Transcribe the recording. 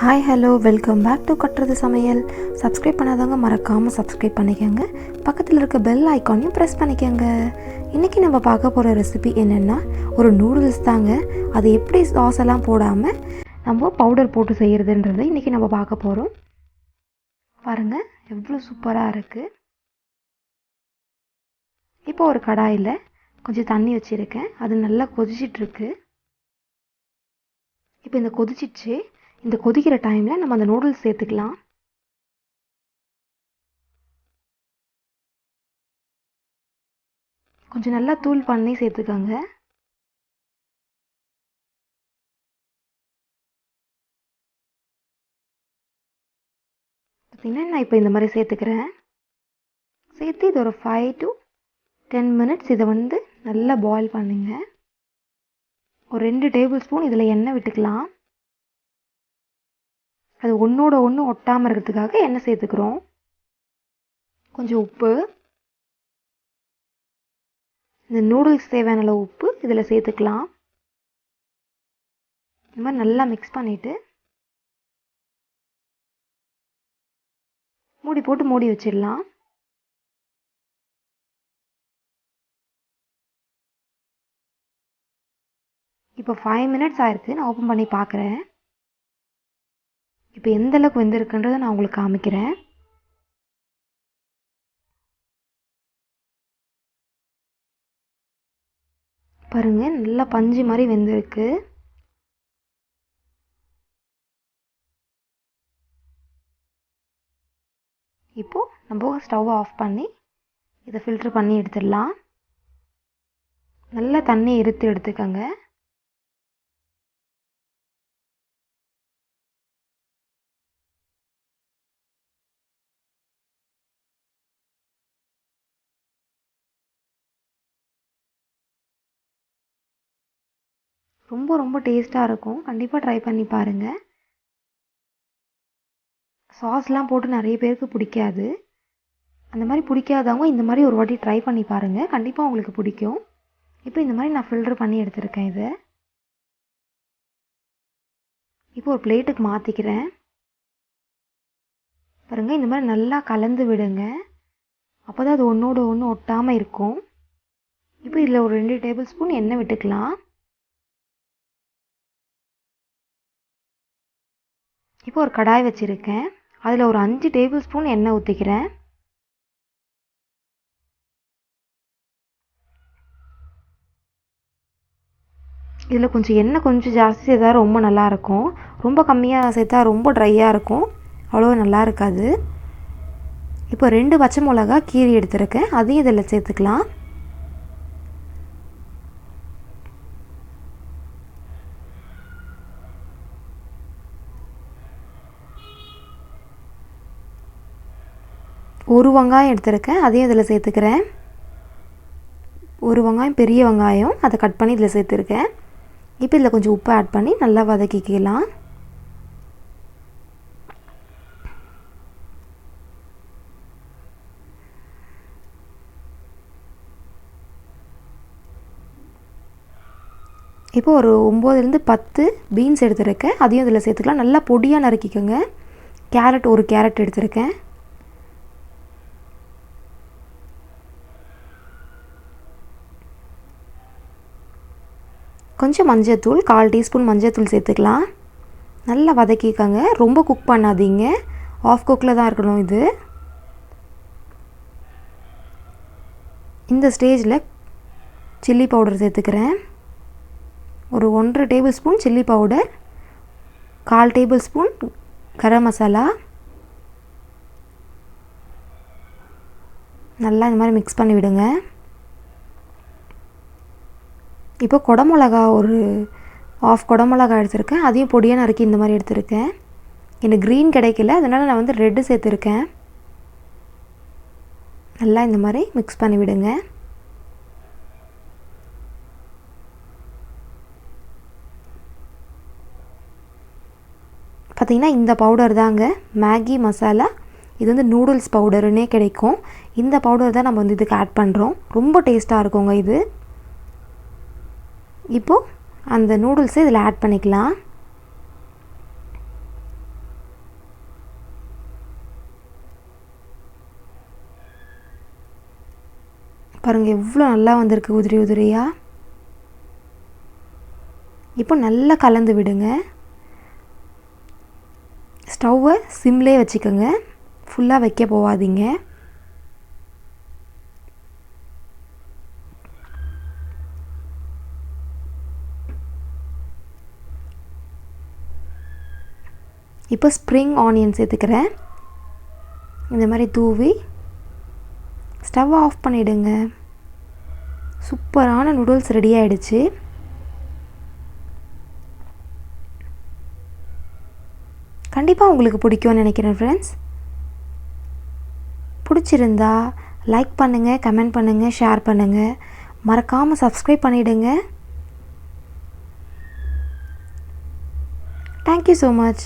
Hi hello welcome back to கட்டுறது சமையல். Subscribe பண்ணாதவங்க மறக்காமல் சப்ஸ்கிரைப் பண்ணிக்கோங்க. பக்கத்தில் இருக்க பெல் ஐக்கானையும் ப்ரெஸ் பண்ணிக்கோங்க. இன்றைக்கி நம்ம பார்க்க போகிற ரெசிபி என்னென்னா ஒரு நூடுல்ஸ் தாங்க. அது எப்படி சாஸ் எல்லாம் போடாமல் நம்ம பவுடர் போட்டு செய்கிறதுன்றதை இன்றைக்கி நம்ம பார்க்க போகிறோம். பாருங்கள் எவ்வளோ சூப்பராக இருக்குது. இப்போ ஒரு கடாயில் கொஞ்சம் தண்ணி வச்சுருக்கேன். அது நல்லா கொதிச்சிட்ருக்கு. இப்போ இந்த கொதிக்கிற டைமில் நம்ம அந்த நூடுல்ஸ் சேர்த்துக்கலாம். கொஞ்சம் நல்லா தூள் பண்ணி சேர்த்துக்கோங்க. பார்த்தீங்கன்னா நான் இப்போ இந்த மாதிரி சேர்த்துக்கிறேன். சேர்த்து இது ஒரு 5 to 10 minutes இதை நல்லா பாயில் பண்ணுங்க. ஒரு 2 டேபிள் ஸ்பூன் இதில் எண்ணெய் விட்டுக்கலாம். அது ஒன்றோட ஒன்று ஒட்டாமல் இருக்கிறதுக்காக எண்ணெய் சேர்த்துக்கிறோம். கொஞ்சம் உப்பு, இந்த நூடுல்ஸ் தேவையான அளவு உப்பு இதில் சேர்த்துக்கலாம். இந்த மாதிரி நல்லா மிக்ஸ் பண்ணிவிட்டு மூடி போட்டு மூடி வச்சிடலாம். இப்போ 5 minutes ஆயிருக்கு. நான் ஓப்பன் பண்ணி பார்க்குறேன். இப்போ எந்த அளவுக்கு வெந்திருக்குன்றதை நான் உங்களுக்கு காமிக்கிறேன். பாருங்கள் நல்லா பஞ்சு மாதிரி வெந்திருக்கு. இப்போது நம்ம ஸ்டவ் ஆஃப் பண்ணி இதை ஃபில்டர் பண்ணி எடுத்துடலாம். நல்லா தண்ணி இருத்து எடுத்துக்கோங்க. ரொம்ப ரொம்ப டேஸ்ட்டாக இருக்கும். கண்டிப்பாக ட்ரை பண்ணி பாருங்கள். சாஸ்லாம் போட்டு நிறைய பேருக்கு பிடிக்காது. அந்த மாதிரி பிடிக்காதவங்க இந்த மாதிரி ஒரு வாட்டி ட்ரை பண்ணி பாருங்கள். கண்டிப்பாக உங்களுக்கு பிடிக்கும். இப்போ இந்த மாதிரி நான் ஃபில்டர் பண்ணி எடுத்துருக்கேன். இதை இப்போ ஒரு பிளேட்டுக்கு மாற்றிக்கிறேன். பாருங்கள் இந்த மாதிரி நல்லா கலந்து விடுங்க. அப்போ தான் அது ஒன்றோட ஒன்று ஒட்டாமல் இருக்கும். இப்போ இதில் ஒரு 2 டேபிள் ஸ்பூன் எண்ணெய் விட்டுக்கலாம். இப்போ ஒரு கடாய் வச்சுருக்கேன். அதில் ஒரு 5 டேபிள் ஸ்பூன் எண்ணெய் ஊற்றிக்கிறேன். இதில் கொஞ்சம் எண்ணெய் கொஞ்சம் ஜாஸ்தி சேர்த்தா ரொம்ப நல்லாயிருக்கும். ரொம்ப கம்மியாக சேர்த்தா ரொம்ப ட்ரையாக இருக்கும். அவ்வளோ நல்லா இருக்காது. இப்போ 2 பச்சை மிளகா கீரி எடுத்துருக்கேன். அதையும் இதில் சேர்த்துக்கலாம். ஒரு வெங்காயம் எடுத்துருக்கேன். அதையும் இதில் சேர்த்துக்கிறேன். ஒரு வெங்காயம், பெரிய வெங்காயம், அதை கட் பண்ணி இதில் சேர்த்துருக்கேன். இப்போ இதில் கொஞ்சம் உப்பு ஆட் பண்ணி நல்லா வதக்கிக்கலாம். இப்போ ஒரு 9லேருந்து 10 பீன்ஸ் எடுத்துருக்கேன். அதையும் இதில் சேர்த்துக்கலாம். நல்லா பொடியாக நறுக்கிக்கோங்க. கேரட், ஒரு கேரட் எடுத்துருக்கேன். கொஞ்சம் மஞ்சத்தூள், 1/4 டீஸ்பூன் மஞ்சத்தூள் சேர்த்துக்கலாம். நல்லா வதக்கிக்கோங்க. ரொம்ப குக் பண்ணாதீங்க. ஆஃப் குக்கில் தான் இருக்கணும் இது. இந்த ஸ்டேஜில் சில்லி பவுடர் சேர்த்துக்கிறேன். ஒரு 1.5 tablespoon chilli powder, 1/4 tablespoon garam masala. நல்லா இந்த மாதிரி மிக்ஸ் பண்ணி விடுங்க. இப்போ குடமிளகா ஒரு 1/2 குடமிளகா எடுத்துருக்கேன். அதையும் பொடியாக நறுக்கி இந்த மாதிரி எடுத்துருக்கேன். எனக்கு க்ரீன் கிடைக்கல, அதனால் நான் ரெட்டு சேர்த்துருக்கேன். நல்லா இந்த மாதிரி மிக்ஸ் பண்ணி விடுங்க. பார்த்திங்கன்னா இந்த பவுடர் தாங்க மேகி மசாலா. இது நூடுல்ஸ் பவுடருன்னே கிடைக்கும். இந்த பவுடர் தான் நம்ம இதுக்கு ஆட் பண்ணுறோம். ரொம்ப டேஸ்ட்டாக இருக்குங்க இது. இப்போது அந்த நூடுல்ஸை இதில் ஆட் பண்ணிக்கலாம். பாருங்கள் எவ்வளோ நல்லா வந்திருக்கு உதிரி உதிரியாக. இப்போ நல்லா கலந்து விடுங்க. ஸ்டவ்வை சிம்லேயே வச்சுக்கோங்க, ஃபுல்லாக வைக்க போகாதீங்க. இப்போ ஸ்ப்ரிங் ஆனியன் சேர்த்துக்கிறேன். இந்த மாதிரி தூவி ஸ்டவ் ஆஃப் பண்ணிவிடுங்க. சூப்பரான நூடுல்ஸ் ரெடி ஆகிடுச்சு. கண்டிப்பாக உங்களுக்கு பிடிக்கும்னு நினைக்கிறேன் ஃப்ரெண்ட்ஸ். பிடிச்சிருந்தா லைக் பண்ணுங்கள், கமெண்ட் பண்ணுங்கள், ஷேர் பண்ணுங்கள். மறக்காமல் சப்ஸ்கிரைப் பண்ணிவிடுங்க. Thank you so much.